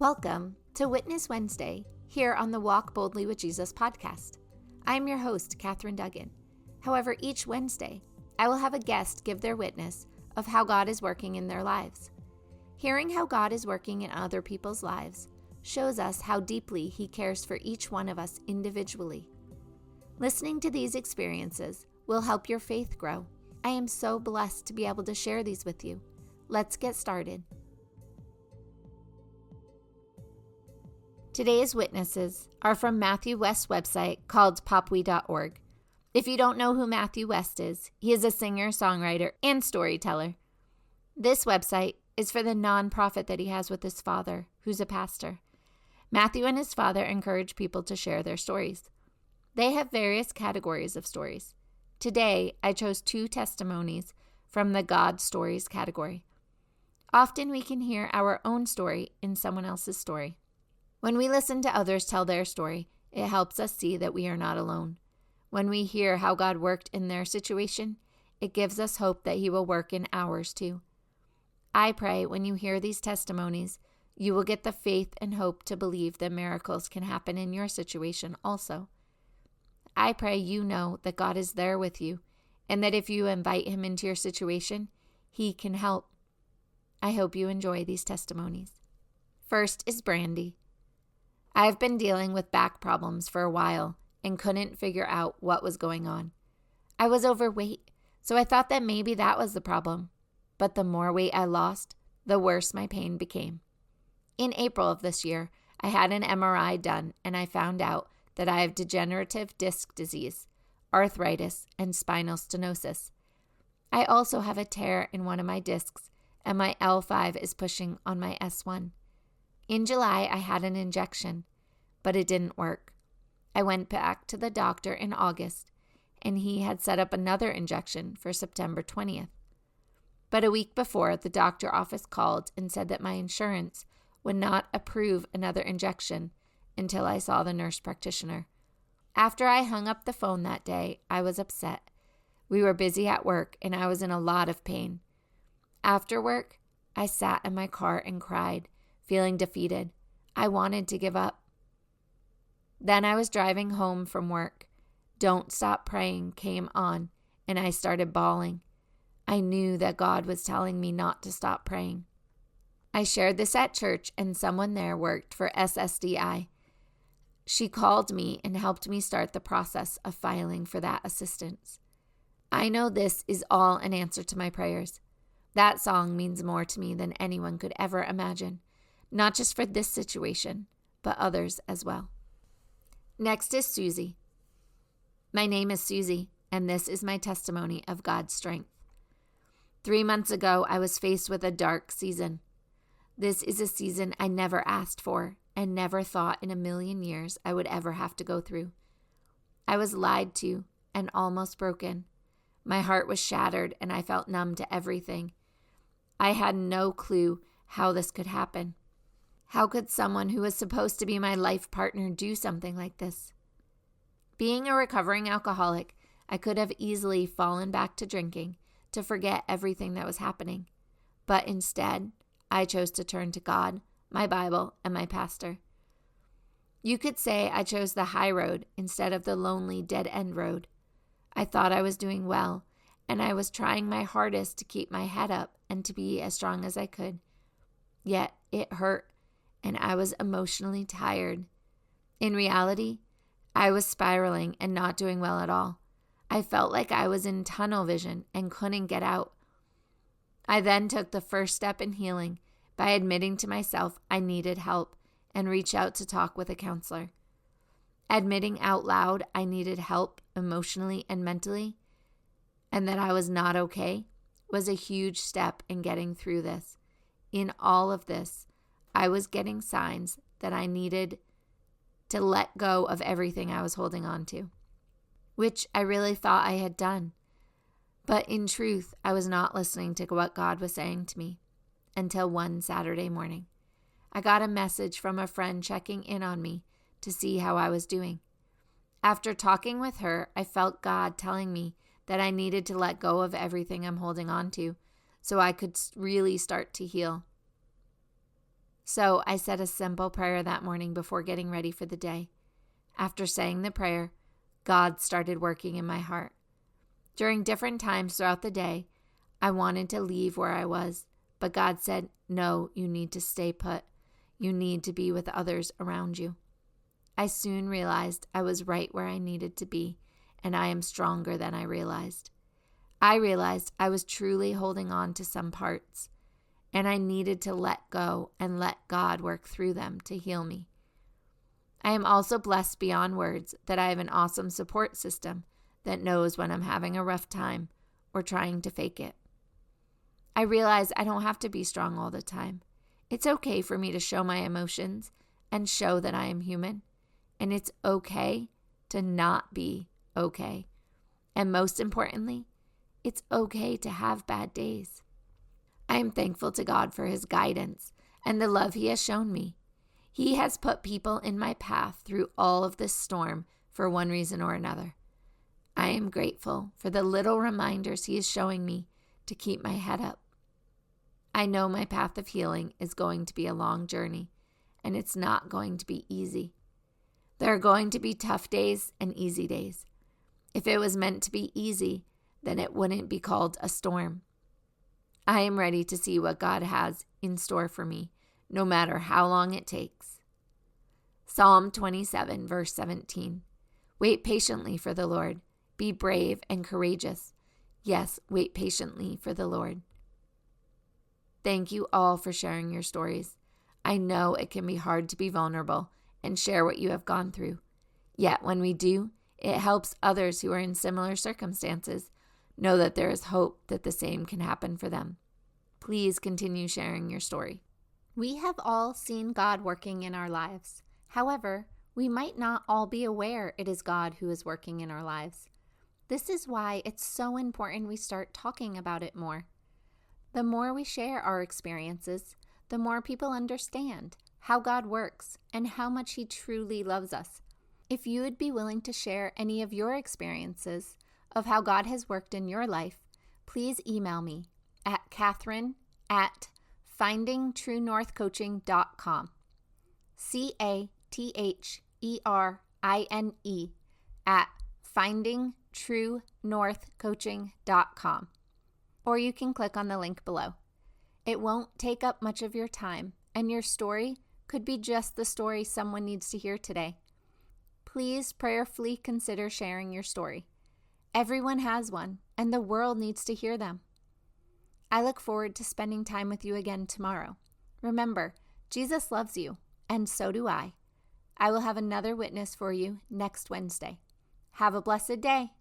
Welcome to Witness Wednesday here on the Walk Boldly with Jesus podcast. I'm your host, Katherine Duggan. However, each Wednesday, I will have a guest give their witness of how God is working in their lives. Hearing how God is working in other people's lives shows us how deeply He cares for each one of us individually. Listening to these experiences will help your faith grow. I am so blessed to be able to share these with you. Let's get started. Today's witnesses are from Matthew West's website called PopWe.org. If you don't know who Matthew West is, he is a singer, songwriter, and storyteller. This website is for the nonprofit that he has with his father, who's a pastor. Matthew and his father encourage people to share their stories. They have various categories of stories. Today, I chose 2 testimonies from the God Stories category. Often we can hear our own story in someone else's story. When we listen to others tell their story, it helps us see that we are not alone. When we hear how God worked in their situation, it gives us hope that He will work in ours too. I pray when you hear these testimonies, you will get the faith and hope to believe that miracles can happen in your situation also. I pray you know that God is there with you and that if you invite Him into your situation, He can help. I hope you enjoy these testimonies. First is Brandy. I have been dealing with back problems for a while and couldn't figure out what was going on. I was overweight, so I thought that maybe that was the problem. But the more weight I lost, the worse my pain became. In April of this year, I had an MRI done and I found out that I have degenerative disc disease, arthritis, and spinal stenosis. I also have a tear in one of my discs and my L5 is pushing on my S1. In July, I had an injection, but it didn't work. I went back to the doctor in August, and he had set up another injection for September 20th. But a week before, the doctor office called and said that my insurance would not approve another injection until I saw the nurse practitioner. After I hung up the phone that day, I was upset. We were busy at work, and I was in a lot of pain. After work, I sat in my car and cried, feeling defeated. I wanted to give up. Then I was driving home from work. Don't Stop Praying came on, and I started bawling. I knew that God was telling me not to stop praying. I shared this at church, and someone there worked for SSDI. She called me and helped me start the process of filing for that assistance. I know this is all an answer to my prayers. That song means more to me than anyone could ever imagine. Not just for this situation, but others as well. Next is Susie. My name is Susie, and this is my testimony of God's strength. 3 months ago, I was faced with a dark season. This is a season I never asked for and never thought in a million years I would ever have to go through. I was lied to and almost broken. My heart was shattered, and I felt numb to everything. I had no clue how this could happen. How could someone who was supposed to be my life partner do something like this? Being a recovering alcoholic, I could have easily fallen back to drinking to forget everything that was happening. But instead, I chose to turn to God, my Bible, and my pastor. You could say I chose the high road instead of the lonely dead-end road. I thought I was doing well, and I was trying my hardest to keep my head up and to be as strong as I could. Yet it hurt, and I was emotionally tired. In reality, I was spiraling and not doing well at all. I felt like I was in tunnel vision and couldn't get out. I then took the first step in healing by admitting to myself I needed help and reached out to talk with a counselor. Admitting out loud I needed help emotionally and mentally, and that I was not okay, was a huge step in getting through this. In all of this, I was getting signs that I needed to let go of everything I was holding on to, which I really thought I had done. But in truth, I was not listening to what God was saying to me until one Saturday morning. I got a message from a friend checking in on me to see how I was doing. After talking with her, I felt God telling me that I needed to let go of everything I'm holding on to so I could really start to heal. So I said a simple prayer that morning before getting ready for the day. After saying the prayer, God started working in my heart. During different times throughout the day, I wanted to leave where I was, but God said, no, you need to stay put. You need to be with others around you. I soon realized I was right where I needed to be, and I am stronger than I realized. I realized I was truly holding on to some parts, and I needed to let go and let God work through them to heal me. I am also blessed beyond words that I have an awesome support system that knows when I'm having a rough time or trying to fake it. I realize I don't have to be strong all the time. It's okay for me to show my emotions and show that I am human. And it's okay to not be okay. And most importantly, it's okay to have bad days. I am thankful to God for His guidance and the love He has shown me. He has put people in my path through all of this storm for one reason or another. I am grateful for the little reminders He is showing me to keep my head up. I know my path of healing is going to be a long journey, and it's not going to be easy. There are going to be tough days and easy days. If it was meant to be easy, then it wouldn't be called a storm. I am ready to see what God has in store for me, no matter how long it takes. Psalm 27, verse 17. Wait patiently for the Lord. Be brave and courageous. Yes, wait patiently for the Lord. Thank you all for sharing your stories. I know it can be hard to be vulnerable and share what you have gone through. Yet when we do, it helps others who are in similar circumstances know that there is hope that the same can happen for them. Please continue sharing your story. We have all seen God working in our lives. However, we might not all be aware it is God who is working in our lives. This is why it's so important we start talking about it more. The more we share our experiences, the more people understand how God works and how much He truly loves us. If you would be willing to share any of your experiences of how God has worked in your life, please email me at Catherine@findingtruenorthcoaching.com. CATHERINE at findingtruenorthcoaching.com. Or you can click on the link below. It won't take up much of your time, and your story could be just the story someone needs to hear today. Please prayerfully consider sharing your story. Everyone has one, and the world needs to hear them. I look forward to spending time with you again tomorrow. Remember, Jesus loves you, and so do I. I will have another witness for you next Wednesday. Have a blessed day.